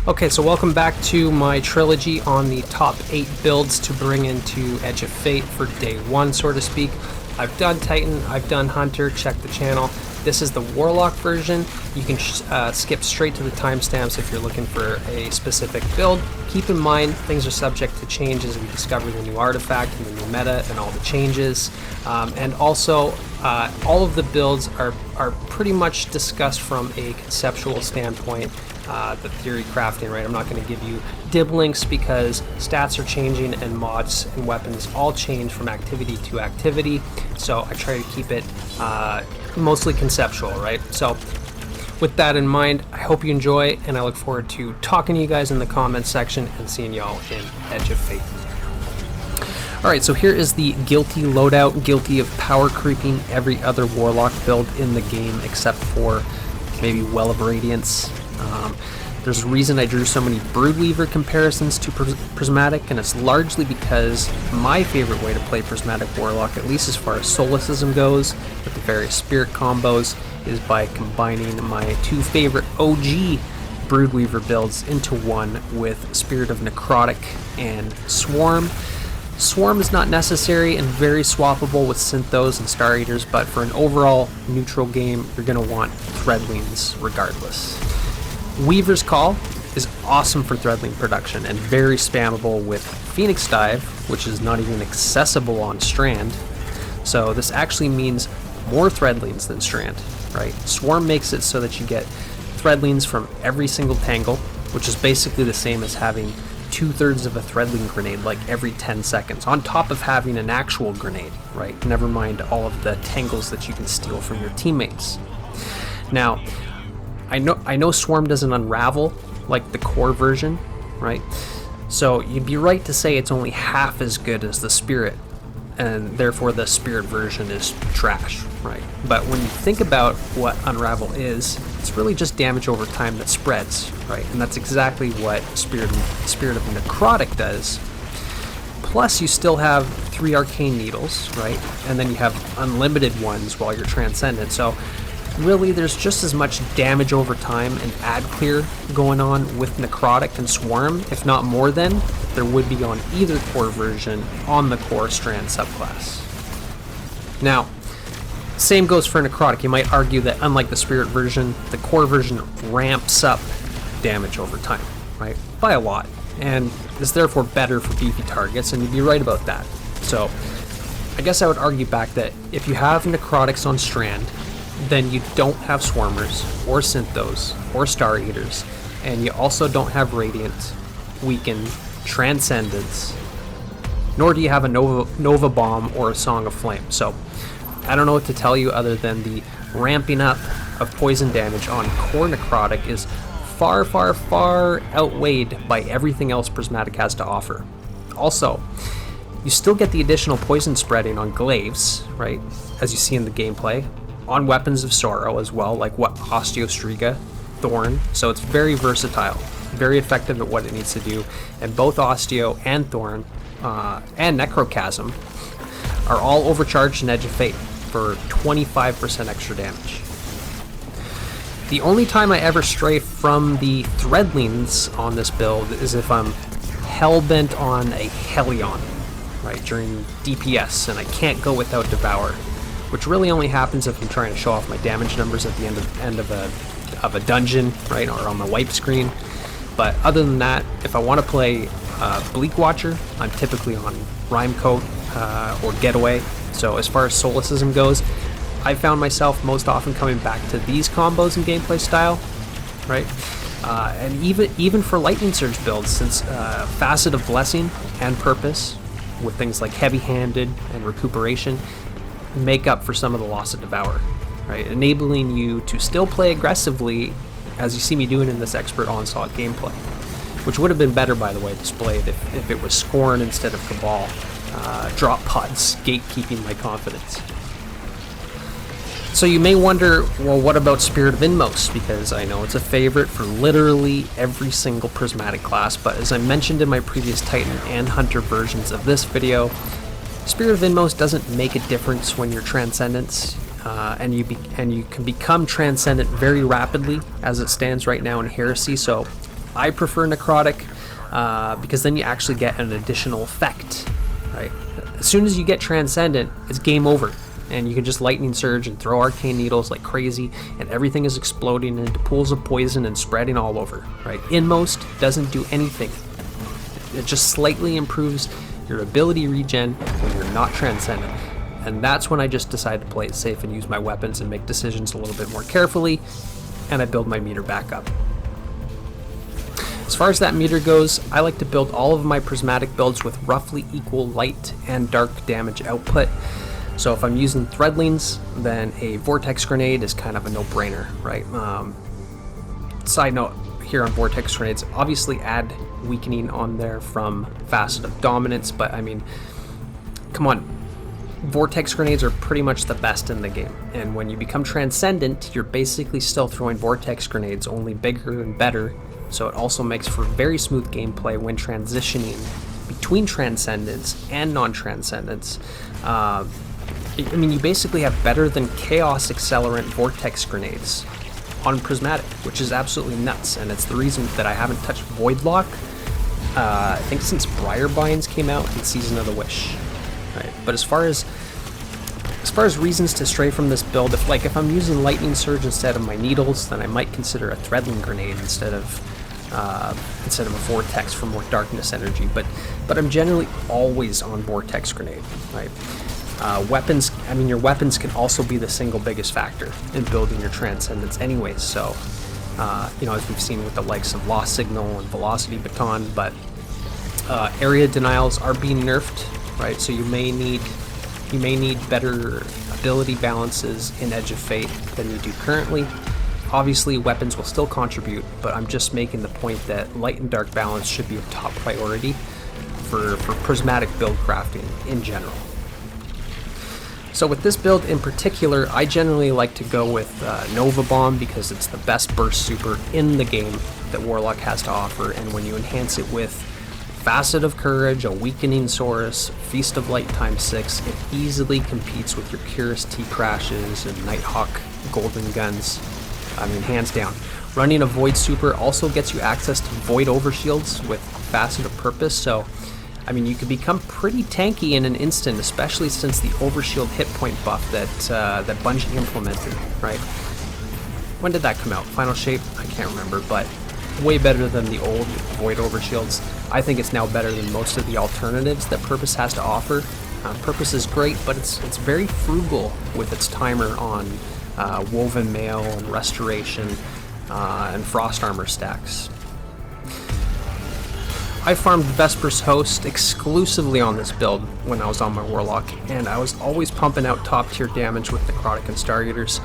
Okay, so welcome back to my trilogy on the top 8 builds to bring into Edge of Fate for day 1, so to speak. I've done Titan, I've done Hunter, check the channel. This is the Warlock version. You can skip straight to the timestamps if you're looking for a specific build. Keep in mind, things are subject to change as we discover the new artifact and the new meta and all the changes. And also, all of the builds are pretty much discussed from a conceptual standpoint. The theory crafting, right? I'm not going to give you dib links because stats are changing and mods and weapons all change from activity to activity. So I try to keep it mostly conceptual, right? So with that in mind, I hope you enjoy, and I look forward to talking to you guys in the comments section and seeing y'all in Edge of Fate. Alright, so here is the guilty loadout, guilty of power creeping every other Warlock build in the game except for maybe Well of Radiance. There's a reason I drew so many Broodweaver comparisons to Prismatic, and it's largely because my favorite way to play Prismatic Warlock, at least as far as Solipsism goes, with the various spirit combos, is by combining my two favorite OG Broodweaver builds into one with Spirit of Necrotic and Swarm. Swarm is not necessary and very swappable with Synthos and Star Eaters, but for an overall neutral game, you're going to want Threadlings regardless. Weaver's Call is awesome for Threadling production and very spammable with Phoenix Dive, which is not even accessible on Strand. So this actually means more Threadlings than Strand, right? Swarm makes it so that you get Threadlings from every single tangle, which is basically the same as having 2/3 of a Threadling grenade like every 10 seconds, on top of having an actual grenade, right? Never mind all of the tangles that you can steal from your teammates. Now, I know Swarm doesn't unravel like the core version, right? So you'd be right to say it's only half as good as the Spirit, and therefore the Spirit version is trash, right? But when you think about what Unravel is, it's really just damage over time that spreads, right? And that's exactly what Spirit of Necrotic does. Plus you still have 3 Arcane Needles, right? And then you have unlimited ones while you're Transcendent. So really, there's just as much damage over time and ad clear going on with Necrotic and Swarm, if not more than, there would be on either core version on the core Strand subclass. Now, same goes for Necrotic. You might argue that unlike the Spirit version, the core version ramps up damage over time, right? By a lot, and is therefore better for beefy targets, and you'd be right about that. So, I guess I would argue back that if you have Necrotics on Strand, then you don't have Swarmers, or Synthos, or Star Eaters, and you also don't have Radiant, Weaken, Transcendence, nor do you have a Nova Bomb or a Song of Flame. So, I don't know what to tell you other than the ramping up of poison damage on core Necrotic is far, far, far outweighed by everything else Prismatic has to offer. Also, you still get the additional poison spreading on Glaives, right, as you see in the gameplay, on Weapons of Sorrow as well, like what Osteostriga, Thorn, so it's very versatile, very effective at what it needs to do, and both Osteo and Thorn and Necrochasm are all overcharged in Edge of Fate for 25% extra damage. The only time I ever stray from the Threadlings on this build is if I'm hellbent on a Hellion, right, during DPS, and I can't go without Devour, which really only happens if I'm trying to show off my damage numbers at the end of a dungeon, right, or on the wipe screen. But other than that, if I want to play Bleak Watcher, I'm typically on Rhymecoat or Getaway. So as far as Solipsism goes, I found myself most often coming back to these combos and gameplay style, right? And even for Lightning Surge builds, since Facet of Blessing and Purpose, with things like Heavy-Handed and Recuperation, make up for some of the loss of Devour, right? Enabling you to still play aggressively, as you see me doing in this Expert Onslaught gameplay, which would have been better, by the way, displayed if it was Scorn instead of Cabal, drop pods gatekeeping my confidence. So you may wonder, well, what about Spirit of Inmost? Because I know it's a favorite for literally every single Prismatic class, but as I mentioned in my previous Titan and Hunter versions of this video, Spirit of Inmost doesn't make a difference when you're Transcendence, and you can become Transcendent very rapidly as it stands right now in Heresy, so I prefer necrotic because then you actually get an additional effect, right? As soon as you get transcendent, it's game over, and you can just lightning surge and throw arcane needles like crazy, and everything is exploding into pools of poison and spreading all over, right? Inmost doesn't do anything. It just slightly improves your ability regen when you're not transcendent. And that's when I just decide to play it safe and use my weapons and make decisions a little bit more carefully, and I build my meter back up. As far as that meter goes, I like to build all of my prismatic builds with roughly equal light and dark damage output. So if I'm using threadlings, then a vortex grenade is kind of a no-brainer, right? Side note here on vortex grenades, obviously add weakening on there from Facet of Dominance, but I mean, come on. Vortex grenades are pretty much the best in the game, and when you become transcendent, you're basically still throwing vortex grenades, only bigger and better, so it also makes for very smooth gameplay when transitioning between transcendence and non-transcendence. I mean, you basically have better than chaos accelerant vortex grenades on prismatic, which is absolutely nuts, and it's the reason that I haven't touched Voidlock, I think since Briarbinds came out in Season of the Wish. Right. But as far as reasons to stray from this build, if I'm using Lightning Surge instead of my needles, then I might consider a Threadling Grenade instead of a Vortex for more darkness energy. But I'm generally always on Vortex Grenade, right? Weapons, I mean, your weapons can also be the single biggest factor in building your Transcendence anyways. So, as we've seen with the likes of Lost Signal and Velocity Baton, but area denials are being nerfed. Right, so you may need better ability balances in Edge of Fate than you do currently. Obviously, weapons will still contribute, but I'm just making the point that light and dark balance should be a top priority for prismatic build crafting in general. So with this build in particular, I generally like to go with Nova Bomb because it's the best burst super in the game that Warlock has to offer, and when you enhance it with Facet of Courage, a Weakening Saurus, Feast of Light ×6, it easily competes with your Curus T-Crashes and Nighthawk Golden Guns. I mean, hands down. Running a Void Super also gets you access to Void Overshields with Facet of Purpose, so, I mean, you can become pretty tanky in an instant, especially since the Overshield hit point buff that Bungie implemented, right? When did that come out? Final Shape? I can't remember, but way better than the old Void Overshields. I think it's now better than most of the alternatives that Purpose has to offer. Purpose is great, but it's very frugal with its timer on Woven Mail and Restoration and Frost Armor stacks. I farmed Vesper's Host exclusively on this build when I was on my Warlock, and I was always pumping out top tier damage with Necrotic and Stargaters.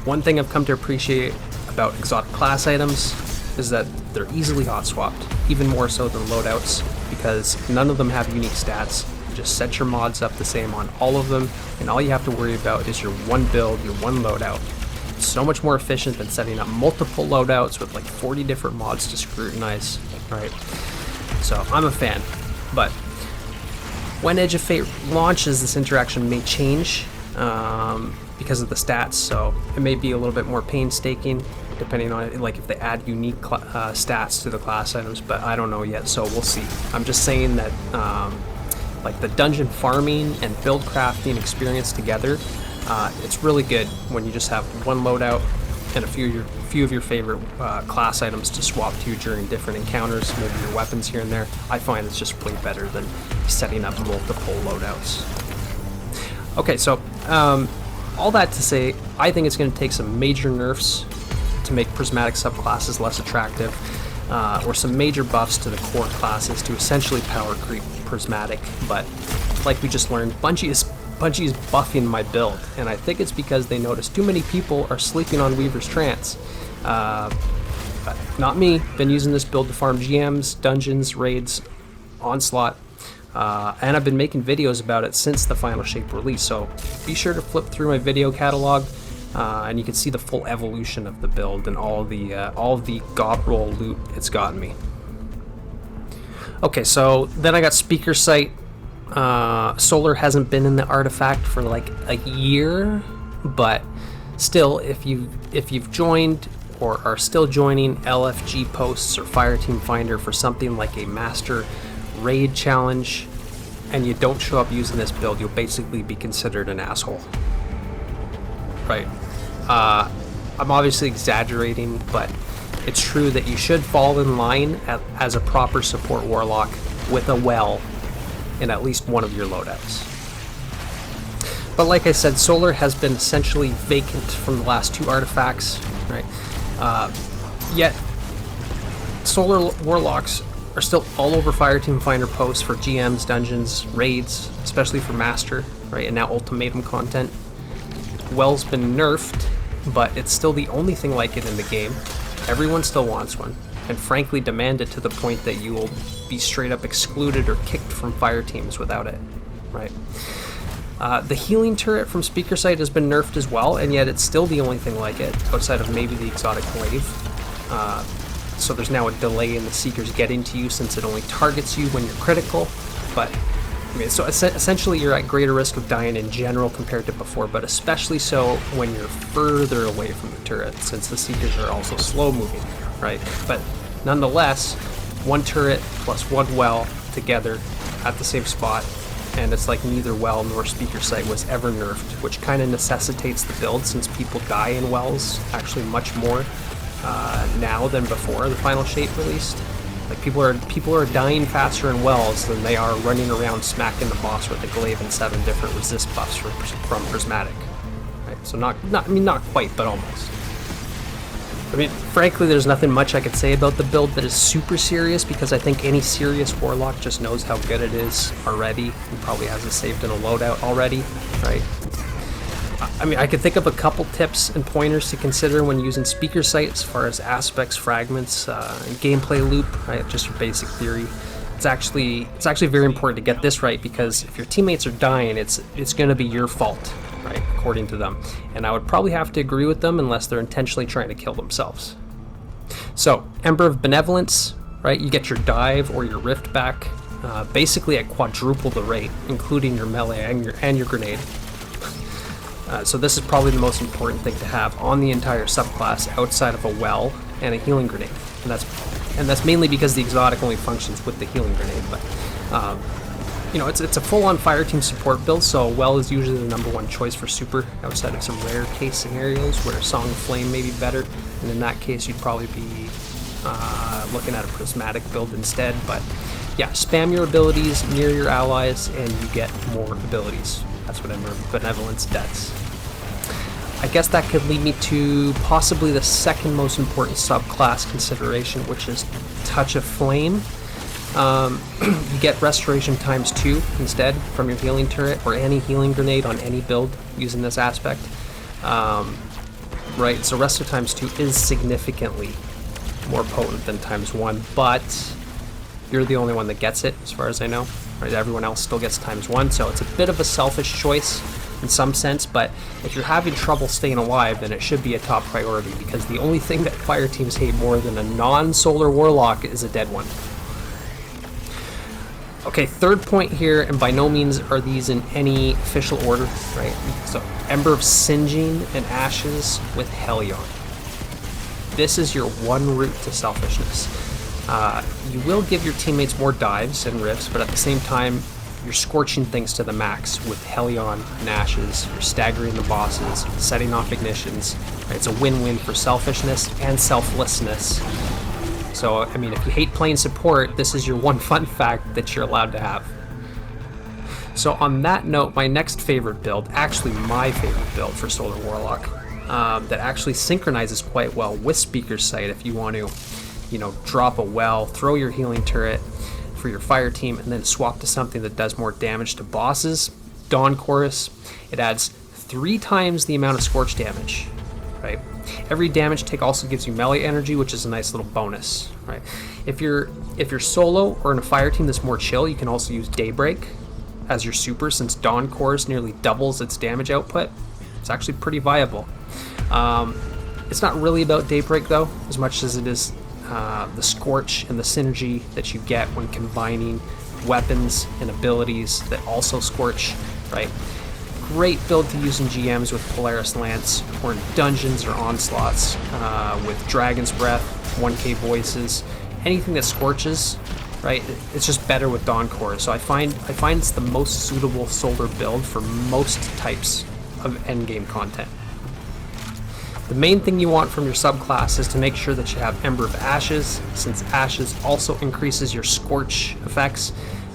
One thing I've come to appreciate about exotic class items is that they're easily hot swapped, even more so than loadouts, because none of them have unique stats. You just set your mods up the same on all of them, and all you have to worry about is your one build, your one loadout. It's so much more efficient than setting up multiple loadouts with like 40 different mods to scrutinize, right? So I'm a fan, but when Edge of Fate launches, this interaction may change because of the stats, so it may be a little bit more painstaking depending on it, like if they add unique stats to the class items, but I don't know yet, so we'll see. I'm just saying that like the dungeon farming and build crafting experience together, it's really good when you just have one loadout and a few of your favorite class items to swap to during different encounters, maybe your weapons here and there. I find it's just way better than setting up multiple loadouts. Okay, so all that to say, I think it's going to take some major nerfs to make prismatic subclasses less attractive, or some major buffs to the core classes to essentially power creep prismatic. But like we just learned, Bungie is buffing my build, and I think it's because they notice too many people are sleeping on Weaver's Trance. Not me. Been using this build to farm GMs, dungeons, raids, Onslaught, and I've been making videos about it since the Final Shape release, so be sure to flip through my video catalog, and you can see the full evolution of the build and all of the god roll loot it's gotten me. Okay, so then I got Speaker Sight. Solar hasn't been in the artifact for like a year, but still, if you've joined or are still joining LFG posts or Fireteam Finder for something like a Master Raid challenge, and you don't show up using this build, you'll basically be considered an asshole. Right. I'm obviously exaggerating, but it's true that you should fall in line as a proper support Warlock with a well in at least one of your loadouts. But like I said, Solar has been essentially vacant from the last 2 artifacts, right? Yet, Solar Warlocks are still all over Fireteam Finder posts for GMs, dungeons, raids, especially for Master, right? And now Ultimatum content. Well's been nerfed, but it's still the only thing like it in the game. Everyone still wants one, and frankly demand it to the point that you will be straight up excluded or kicked from fire teams without it, right? The healing turret from Speaker Sight has been nerfed as well, and yet it's still the only thing like it, outside of maybe the exotic wave. So there's now a delay in the Seekers getting to you since it only targets you when you're critical, but I mean, so essentially you're at greater risk of dying in general compared to before, but especially so when you're further away from the turret, since the Seekers are also slow moving, right? But nonetheless, 1 turret plus 1 well together at the same spot, and it's like neither well nor Speaker Sight was ever nerfed, which kind of necessitates the build since people die in wells actually much more now than before the final shape released. Like people are dying faster in wells than they are running around smacking the boss with the glaive and 7 different resist buffs from Prismatic. Right? So not quite, but almost. I mean, frankly, there's nothing much I could say about the build that is super serious, because I think any serious Warlock just knows how good it is already and probably has it saved in a loadout already, right? I mean, I could think of a couple tips and pointers to consider when using Speaker Sight as far as aspects, fragments, and gameplay loop, right? Just your basic theory. It's actually very important to get this right, because if your teammates are dying, it's going to be your fault, right, according to them. And I would probably have to agree with them unless they're intentionally trying to kill themselves. So, Ember of Benevolence, right, you get your dive or your rift back, basically at quadruple the rate, including your melee and your grenade. So this is probably the most important thing to have on the entire subclass outside of a well and a healing grenade. And that's mainly because the exotic only functions with the healing grenade, but you know, it's a full-on fireteam support build, so well is usually the #1 choice for super, outside of some rare case scenarios where Song of Flame may be better, and in that case you'd probably be looking at a prismatic build instead. But yeah, spam your abilities near your allies and you get more abilities. That's what Ember of Benevolence does. I guess that could lead me to possibly the second most important subclass consideration, which is Touch of Flame. You get Restoration ×2 instead from your healing turret or any healing grenade on any build using this aspect. Right, so Resto ×2 is significantly more potent than ×1, but you're the only one that gets it as far as I know. Right, everyone else still gets ×1, so it's a bit of a selfish choice in some sense, but if you're having trouble staying alive, then it should be a top priority, because the only thing that fire teams hate more than a non-solar Warlock is a dead one. Okay, third point here, and by no means are these in any official order, right? So, Ember of Singeing and Ashes with Hellion. This is your one route to selfishness. You will give your teammates more dives and rifts, but at the same time, you're scorching things to the max with Hellion and Ashes. You're staggering the bosses, setting off ignitions. Right? It's a win-win for selfishness and selflessness. So, I mean, if you hate playing support, this is your one fun fact that you're allowed to have. So on that note, my next favorite build, actually my favorite build for Solar Warlock, that actually synchronizes quite well with Speaker Sight if you want to, you know, drop a well, throw your healing turret for your fire team, and then swap to something that does more damage to bosses. Dawn Chorus. It adds 3 times the amount of scorch damage, right? Every damage take also gives you melee energy, which is a nice little bonus, right? If you're solo or in a fire team that's more chill, you can also use Daybreak as your super, since Dawn Chorus nearly doubles its damage output. It's actually pretty viable. It's not really about Daybreak though, as much as it is the Scorch and the synergy that you get when combining weapons and abilities that also Scorch, right? great build to use in GMs with Polaris Lance, or in dungeons or onslaughts with Dragon's Breath, 1K voices, anything that scorches, right? It's just better with Dawn Core. So I find it's the most suitable solar build for most types of endgame content. The main thing you want from your subclass is to make sure that you have Ember of Ashes, since Ashes also increases your Scorch effects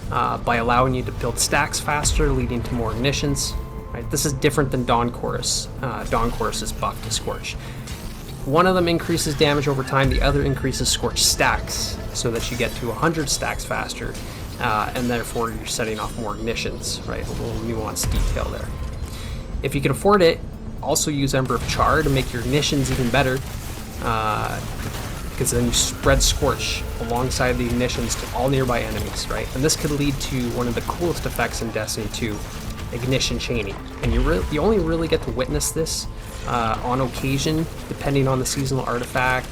by allowing you to build stacks faster, leading to more ignitions. Right? This is different than Dawn Chorus. Dawn Chorus is buffed to Scorch. One of them increases damage over time, the other increases Scorch stacks, so that you get to 100 stacks faster, and therefore you're setting off more ignitions, right? A little nuanced detail there. If you can afford it, also use Ember of Char to make your ignitions even better, because then you spread Scorch alongside the ignitions to all nearby enemies, right? And this could lead to one of the coolest effects in Destiny 2, ignition chaining. And you only really get to witness this on occasion, depending on the seasonal artifact,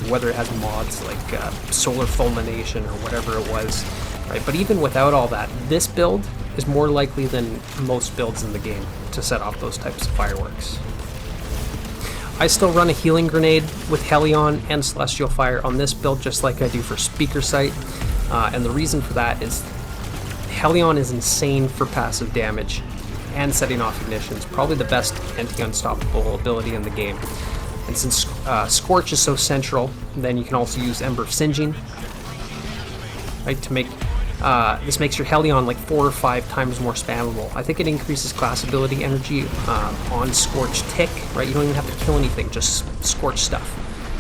whether it has mods like solar fulmination or whatever it was, right? But even without all that, this build is more likely than most builds in the game to set off those types of fireworks. I still run a healing grenade with Hellion and Celestial Fire on this build, just like I do for Speaker Sight, and the reason for that is Hellion is insane for passive damage and setting off ignitions, probably the best anti-unstoppable ability in the game. And since Scorch is so central, then you can also use Ember of Singeing, right, to make this makes your Hellion like 4 or 5 times more spammable. I think it increases class ability energy on Scorch tick, right? You don't even have to kill anything, just Scorch stuff.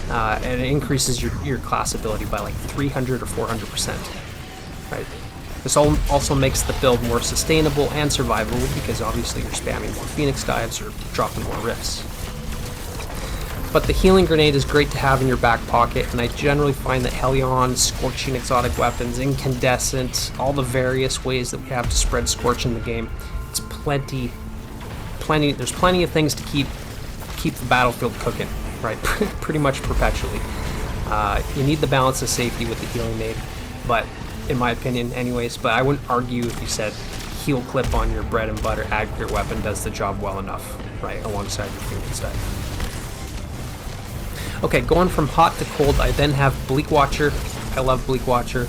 And it increases your class ability by like 300 or 400%, right? This also makes the build more sustainable and survivable, because obviously you're spamming more Phoenix Dives or dropping more Rifts. But the healing grenade is great to have in your back pocket, and I generally find that Hellion, Scorching exotic weapons, Incandescent, all the various ways that we have to spread Scorch in the game, it's plenty, there's plenty of things to keep the battlefield cooking, right? Pretty much perpetually. You need the balance of safety with the healing nade, but in my opinion anyways, but I wouldn't argue if you said heal clip on your bread and butter accurate weapon does the job well enough, right, alongside your Phoenix Dive. Okay, going from hot to cold, I then have Bleak Watcher. I love Bleak Watcher.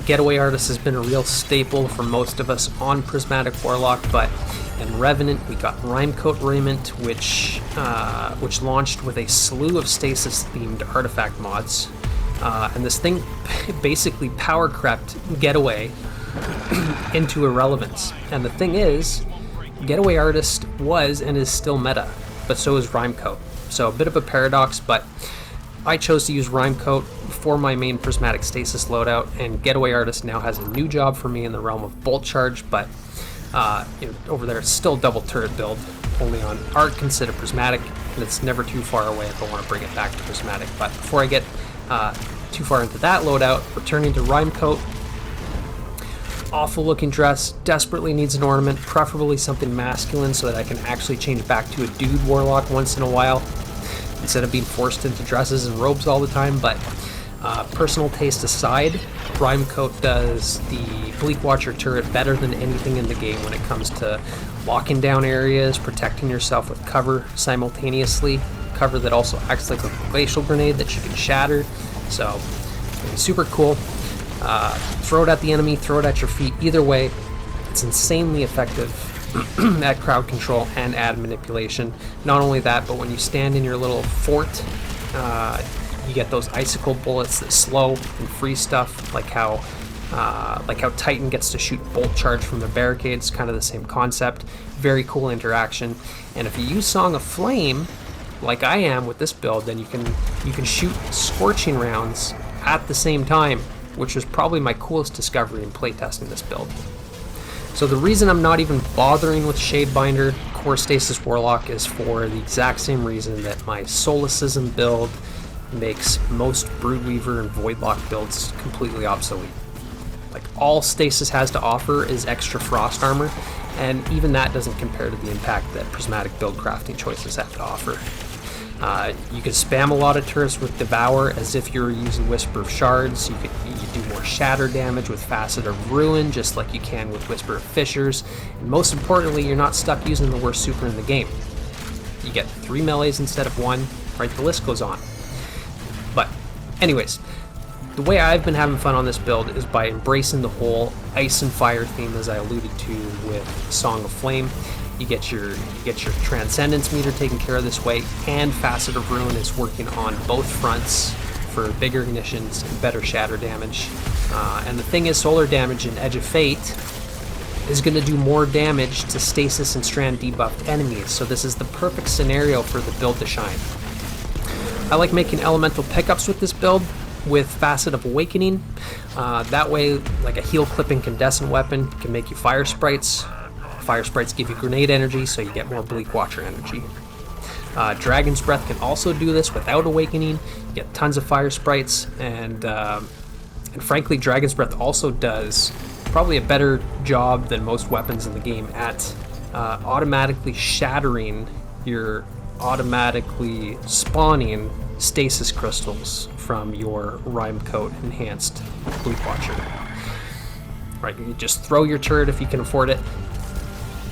Getaway Artist has been a real staple for most of us on Prismatic Warlock, but in Revenant we got Rhymecoat Raiment, which launched with a slew of stasis-themed artifact mods. And this thing basically power crept Getaway into irrelevance. And the thing is, Getaway Artist was and is still meta, but so is Rhymecoat. So a bit of a paradox, but I chose to use Rhymecoat for my main Prismatic Stasis loadout, and Getaway Artist now has a new job for me in the realm of Bolt Charge, but over there it's still double turret build, only on Arc instead of Prismatic, and it's never too far away if I want to bring it back to Prismatic. But before I get too far into that loadout, returning to Rhymecoat, awful looking dress, desperately needs an ornament, preferably something masculine so that I can actually change back to a dude warlock once in a while, instead of being forced into dresses and robes all the time. But personal taste aside, Rhymecoat does the Bleak Watcher turret better than anything in the game when it comes to locking down areas, protecting yourself with cover simultaneously, cover that also acts like a glacial grenade that you can shatter. So super cool. Throw it at the enemy, throw it at your feet, either way it's insanely effective at crowd control and ad manipulation. Not only that, but when you stand in your little fort, you get those icicle bullets that slow and freeze stuff, like how Titan gets to shoot bolt charge from the barricades, kind of the same concept. Very cool interaction. And if you use Song of Flame like I am with this build, then you can shoot scorching rounds at the same time, which was probably my coolest discovery in playtesting this build. So the reason I'm not even bothering with Shadebinder Core Stasis Warlock is for the exact same reason that my Solipsism build makes most Broodweaver and Voidlock builds completely obsolete. Like, all Stasis has to offer is extra frost armor, and even that doesn't compare to the impact that prismatic build crafting choices have to offer. You can spam a lot of turrets with Devour as if you're using Whisper of Shards. You do more shatter damage with Facet of Ruin, just like you can with Whisper of Fissures. And most importantly, you're not stuck using the worst super in the game. You get 3 melees instead of 1, right? The list goes on. But anyways, the way I've been having fun on this build is by embracing the whole ice and fire theme, as I alluded to with Song of Flame. You get your Transcendence meter taken care of this way, and Facet of Ruin is working on both fronts for bigger ignitions and better shatter damage. And the thing is, solar damage in Edge of Fate is going to do more damage to stasis and strand debuffed enemies, so this is the perfect scenario for the build to shine. I like making elemental pickups with this build with Facet of Awakening. That way, like a heal clip incandescent weapon can make you fire sprites. Fire sprites give you grenade energy, so you get more Bleak Watcher energy. Dragon's Breath can also do this without Awakening. You get tons of fire sprites, and frankly, Dragon's Breath also does probably a better job than most weapons in the game at automatically shattering your automatically spawning stasis crystals from your Rhyme Coat enhanced Bleak Watcher. Right, you just throw your turret if you can afford it.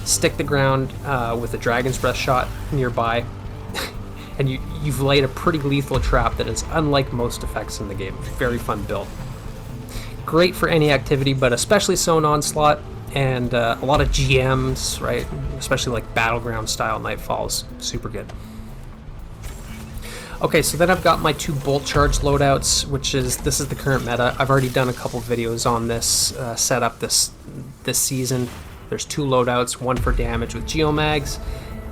Stick the ground with a Dragon's Breath shot nearby, and you've laid a pretty lethal trap that is unlike most effects in the game. Very fun build. Great for any activity, but especially so in Onslaught, and a lot of GMs, right? Especially like Battleground style Nightfalls. Super good. Okay, so then I've got my 2 bolt charge loadouts, this is the current meta. I've already done a couple videos on this setup this season. There's 2 loadouts, one for damage with Geomags,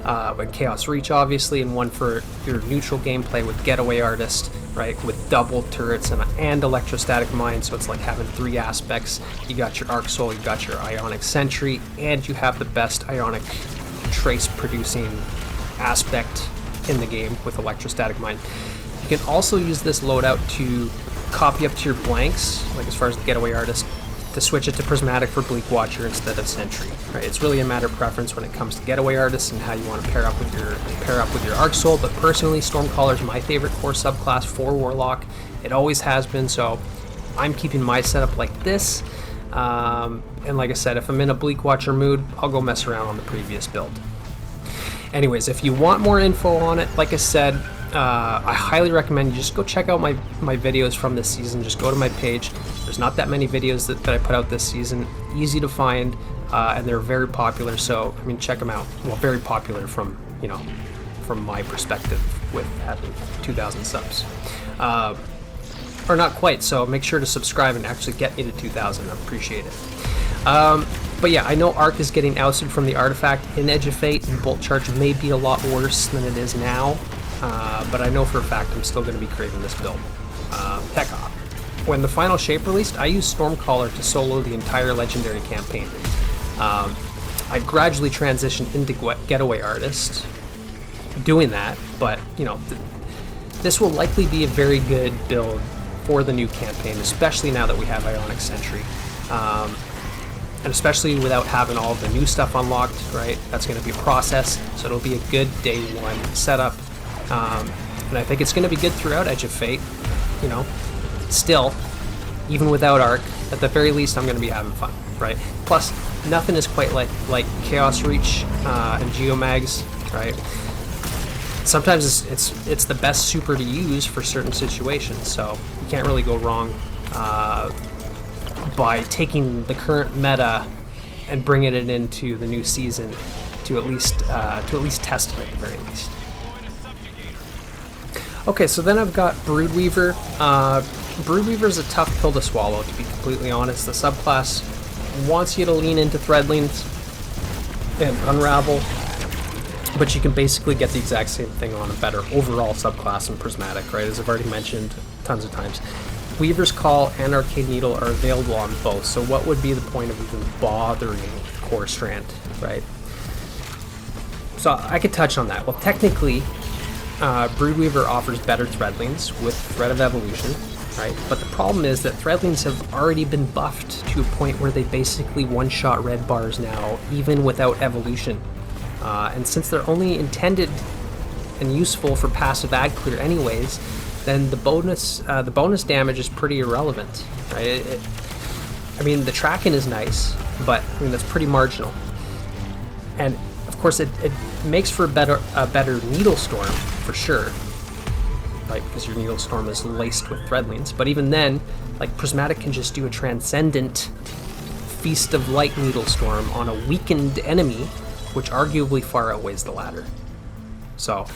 and Chaos Reach obviously, and one for your neutral gameplay with Getaway Artist, right, with double turrets and Electrostatic Mine, so it's like having 3 aspects. You got your Arc Soul, you got your Ionic Sentry, and you have the best Ionic Trace producing aspect in the game with Electrostatic Mine. You can also use this loadout to copy up to your blanks, like as far as the Getaway Artist, to switch it to Prismatic for Bleak Watcher instead of Sentry. Right? It's really a matter of preference when it comes to Getaway Artists and how you want to pair up with your Arc Soul. But personally, Stormcaller is my favorite core subclass for Warlock. It always has been, so I'm keeping my setup like this. And like I said, if I'm in a Bleak Watcher mood, I'll go mess around on the previous build. Anyways, if you want more info on it, like I said, I highly recommend you just go check out my videos from this season. Just go to my page. There's not that many videos that I put out this season. Easy to find, and they're very popular. So I mean, check them out. Well, very popular from my perspective with having 2,000 subs, or not quite. So make sure to subscribe and actually get me to 2,000. I appreciate it. But yeah, I know Arc is getting ousted from the artifact in Edge of Fate, and Bolt Charge may be a lot worse than it is now. But I know for a fact I'm still going to be craving this build. Heck, when the final shape released, I used Stormcaller to solo the entire Legendary campaign. I gradually transitioned into Getaway Artist doing that, but this will likely be a very good build for the new campaign, especially now that we have Ionic Sentry. And especially without having all of the new stuff unlocked, right? That's going to be a process, so it'll be a good day 1 setup. And I think it's going to be good throughout Edge of Fate. Still, even without Arc, at the very least I'm going to be having fun, right? Plus, nothing is quite like Chaos Reach and Geomags, right? Sometimes it's the best super to use for certain situations, so you can't really go wrong by taking the current meta and bringing it into the new season to at least test it at the very least. Okay, so then I've got Broodweaver. Broodweaver is a tough pill to swallow, to be completely honest. The subclass wants you to lean into Threadlings and Unravel, but you can basically get the exact same thing on a better overall subclass in Prismatic, right? As I've already mentioned tons of times. Weaver's Call and Arcane Needle are available on both, so what would be the point of even bothering Core Strand, right? So I could touch on that. Well, technically, Broodweaver offers better Threadlings with Thread of Evolution, right? But the problem is that Threadlings have already been buffed to a point where they basically one-shot red bars now, even without Evolution. And since they're only intended and useful for passive ad clear anyways, then the bonus damage is pretty irrelevant, right? I mean, the tracking is nice, but I mean that's pretty marginal. And of course, it makes for a better needle storm for sure, right? Because your needle storm is laced with threadlings. But even then, like Prismatic can just do a transcendent Feast of Light needle storm on a weakened enemy, which arguably far outweighs the latter. So,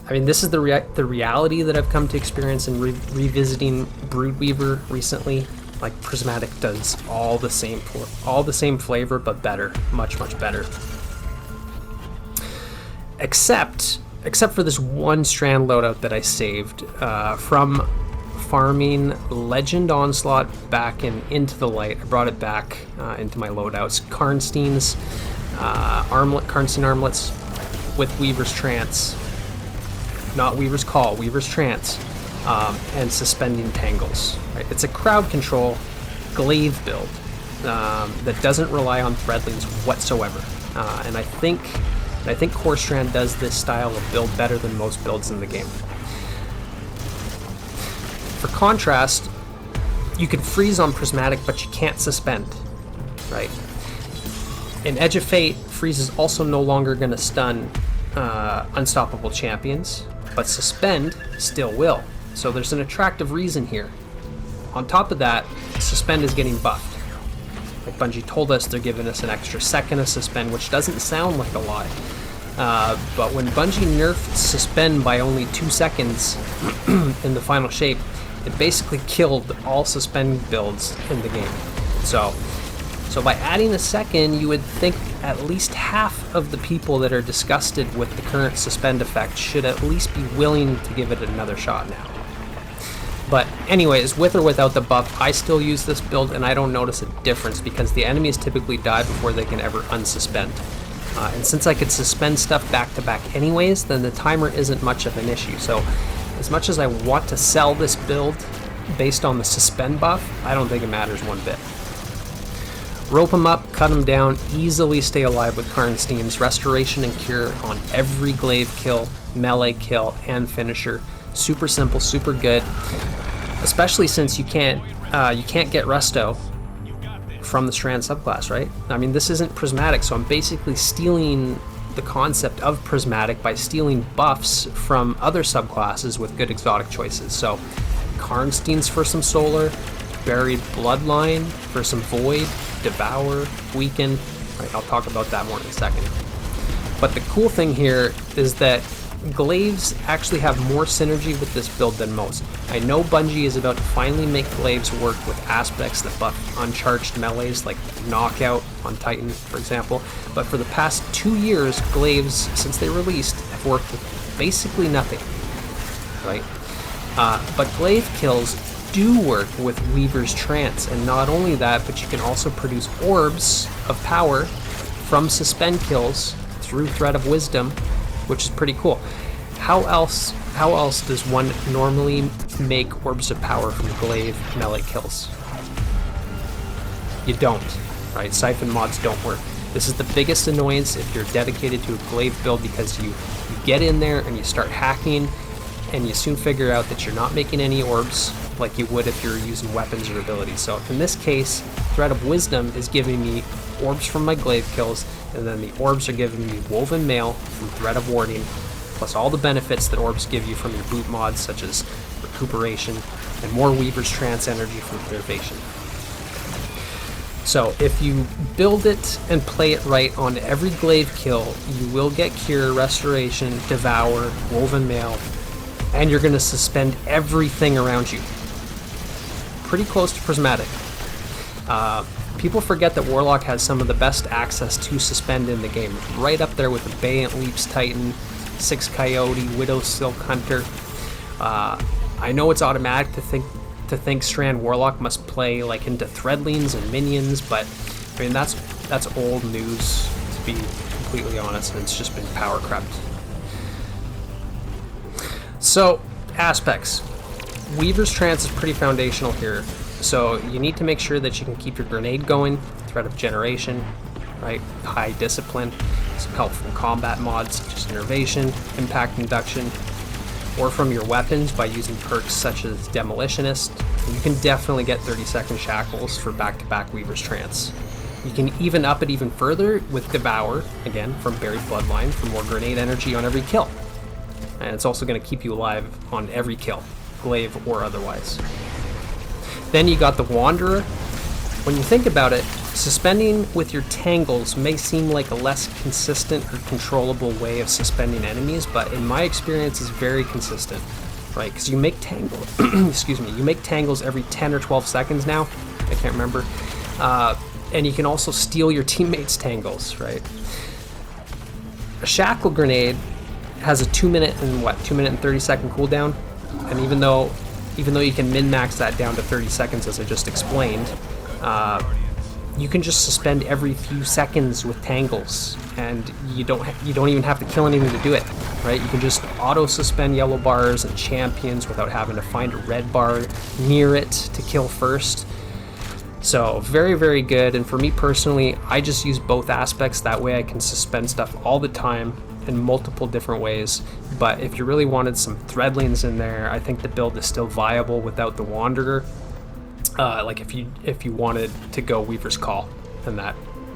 I mean, this is the reality that I've come to experience in revisiting Broodweaver recently. Like Prismatic does all the same flavor, but better, much better. Except for this one strand loadout that I saved from farming Legend Onslaught back into the light. I brought it back into my loadouts. Karnstein's Karnstein armlets with Weaver's Trance, not Weaver's Call, Weaver's Trance, and Suspending Tangles. Right? It's a crowd control glaive build that doesn't rely on threadlings whatsoever, and I think Core Strand does this style of build better than most builds in the game. For contrast, you can freeze on Prismatic, but you can't suspend, right? In Edge of Fate, freeze is also no longer going to stun unstoppable champions, but suspend still will. So there's an attractive reason here. On top of that, suspend is getting buffed. Like Bungie told us, they're giving us an extra second of suspend, which doesn't sound like a lot. But when Bungie nerfed suspend by only 2 seconds in the final shape, it basically killed all suspend builds in the game. So by adding a second, you would think at least half of the people that are disgusted with the current suspend effect should at least be willing to give it another shot now. But anyways, with or without the buff, I still use this build and I don't notice a difference because the enemies typically die before they can ever unsuspend. And since I could suspend stuff back to back anyways, then the timer isn't much of an issue. So as much as I want to sell this build based on the suspend buff, I don't think it matters one bit. Rope them up, cut them down, easily stay alive with Karnstein's Restoration and Cure on every glaive kill, melee kill, and finisher. Super simple, super good, especially since you can't get Resto from the Strand subclass, right? I mean, this isn't Prismatic, so I'm basically stealing the concept of Prismatic by stealing buffs from other subclasses with good exotic choices. So Karnstein's for some Solar, Buried Bloodline for some Void, Devour, Weaken. Right, I'll talk about that more in a second. But the cool thing here is that glaives actually have more synergy with this build than most. I know Bungie is about to finally make glaives work with aspects that buff uncharged melees like Knockout on Titan, for example, but for the past 2 years, glaives, since they released, have worked with basically nothing, right? But glaive kills do work with Weaver's Trance, and not only that, but you can also produce orbs of power from suspend kills through Thread of Wisdom, which is pretty cool. How else does one normally make orbs of power from glaive melee kills? You don't, right? Siphon mods don't work. This is the biggest annoyance if you're dedicated to a glaive build, because you get in there and you start hacking and you soon figure out that you're not making any orbs like you would if you're using weapons or abilities. So in this case, Thread of Wisdom is giving me orbs from my glaive kills, and then the orbs are giving me Woven Mail from Thread of Warding, plus all the benefits that orbs give you from your boot mods, such as recuperation and more Weaver's Trance energy from Preservation. So if you build it and play it right on every glaive kill, you will get Cure, Restoration, Devour, Woven Mail, and you're going to suspend everything around you. Pretty close to Prismatic. People forget that Warlock has some of the best access to suspend in the game, right up there with the Bayant Leaps Titan, Six Coyote, Widow Silk Hunter. I know it's automatic to think Strand Warlock must play like into Threadlings and minions, but I mean that's old news, to be completely honest, and it's just been power crept. So aspects. Weaver's Trance is pretty foundational here. So you need to make sure that you can keep your grenade going, Thread of Generation, right? High discipline, some help from combat mods such as Innervation, Impact Induction, or from your weapons by using perks such as Demolitionist. You can definitely get 30-second shackles for back-to-back Weaver's Trance. You can even up it even further with Devour, again from Buried Bloodline, for more grenade energy on every kill. And it's also going to keep you alive on every kill, glaive or otherwise. Then you got the Wanderer. When you think about it, suspending with your tangles may seem like a less consistent or controllable way of suspending enemies, but in my experience is very consistent, right? Because you make tangles, excuse me, you make tangles every 10 or 12 seconds now. I can't remember. And you can also steal your teammates' tangles, right? A shackle grenade has a 2 minute and 30 second cooldown, and even though you can min-max that down to 30 seconds as I just explained, you can just suspend every few seconds with tangles, and you don't even have to kill anything to do it, right? You can just auto suspend yellow bars and champions without having to find a red bar near it to kill first. So very, very good. And for me personally, I just use both aspects. That way I can suspend stuff all the time in multiple different ways. But if you really wanted some threadlings in there, I think the build is still viable without the Wanderer. Like if you wanted to go Weaver's Call, and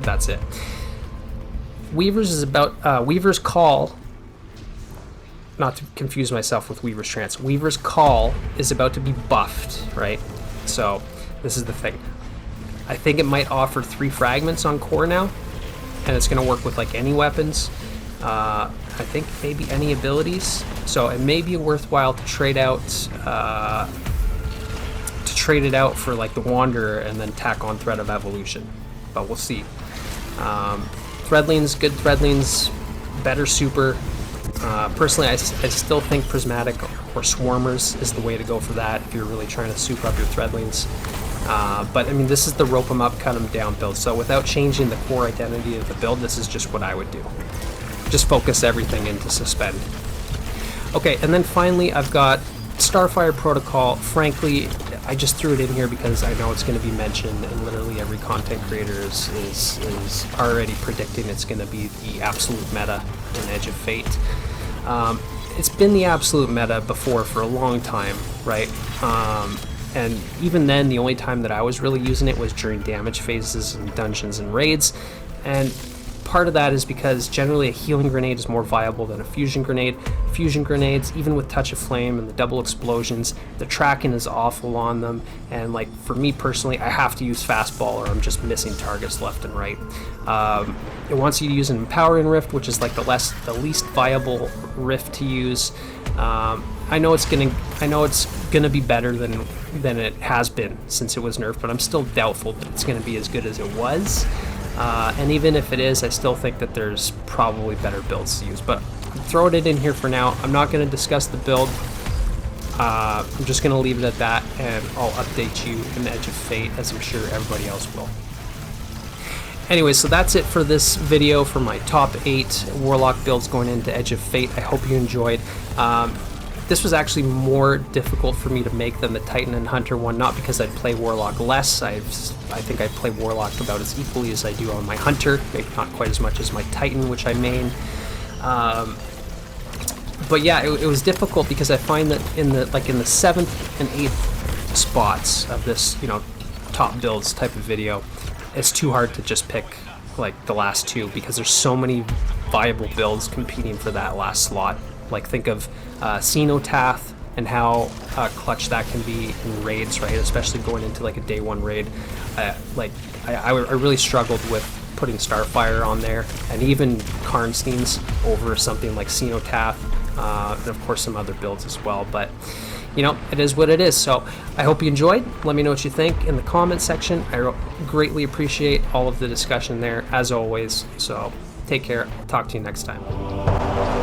that's it. Weaver's Call, not to confuse myself with Weaver's Trance, Weaver's Call is about to be buffed, right? So this is the thing. I think it might offer 3 fragments on core now, and it's going to work with like any weapons. I think maybe any abilities. So it may be worthwhile to trade out it out for like the Wanderer and then tack on Thread of Evolution, but we'll see. Threadlings, good Threadlings, better super. Personally, I still think Prismatic or Swarmers is the way to go for that if you're really trying to soup up your Threadlings. But I mean, this is the rope them up, cut them down build. So without changing the core identity of the build, this is just what I would do. Just focus everything into suspend. Okay, and then finally I've got Starfire Protocol. Frankly, I just threw it in here because I know it's going to be mentioned, and literally every content creator is already predicting it's going to be the absolute meta in Edge of Fate. It's been the absolute meta before for a long time, right? And even then, the only time that I was really using it was during damage phases and dungeons and raids. And part of that is because generally a healing grenade is more viable than a fusion grenade. Fusion grenades, even with Touch of Flame and the double explosions, the tracking is awful on them. And like for me personally, I have to use fastball or I'm just missing targets left and right. It wants you to use an Empowering Rift, which is like the least viable rift to use. I know it's gonna be better than it has been since it was nerfed, but I'm still doubtful that it's gonna be as good as it was. And even if it is, I still think that there's probably better builds to use. But I'm throwing it in here for now. I'm not going to discuss the build. I'm just going to leave it at that, and I'll update you in Edge of Fate, as I'm sure everybody else will. Anyway, so that's it for this video for my top 8 Warlock builds going into Edge of Fate. I hope you enjoyed. This was actually more difficult for me to make than the Titan and Hunter one, not because I'd play Warlock less. I think I play Warlock about as equally as I do on my Hunter, maybe not quite as much as my Titan, which I main. But yeah, it was difficult because I find that in the 7th and 8th spots of this, top builds type of video, it's too hard to just pick like the last 2 because there's so many viable builds competing for that last slot. Like think of Xenotath and how clutch that can be in raids, right? Especially going into like a day 1 raid. I really struggled with putting Starfire on there, and even Karnstein's over something like Xenotath, and of course some other builds as well. But it is what it is. So I hope you enjoyed. Let me know what you think in the comment section. I greatly appreciate all of the discussion there, as always. So take care. I'll talk to you next time.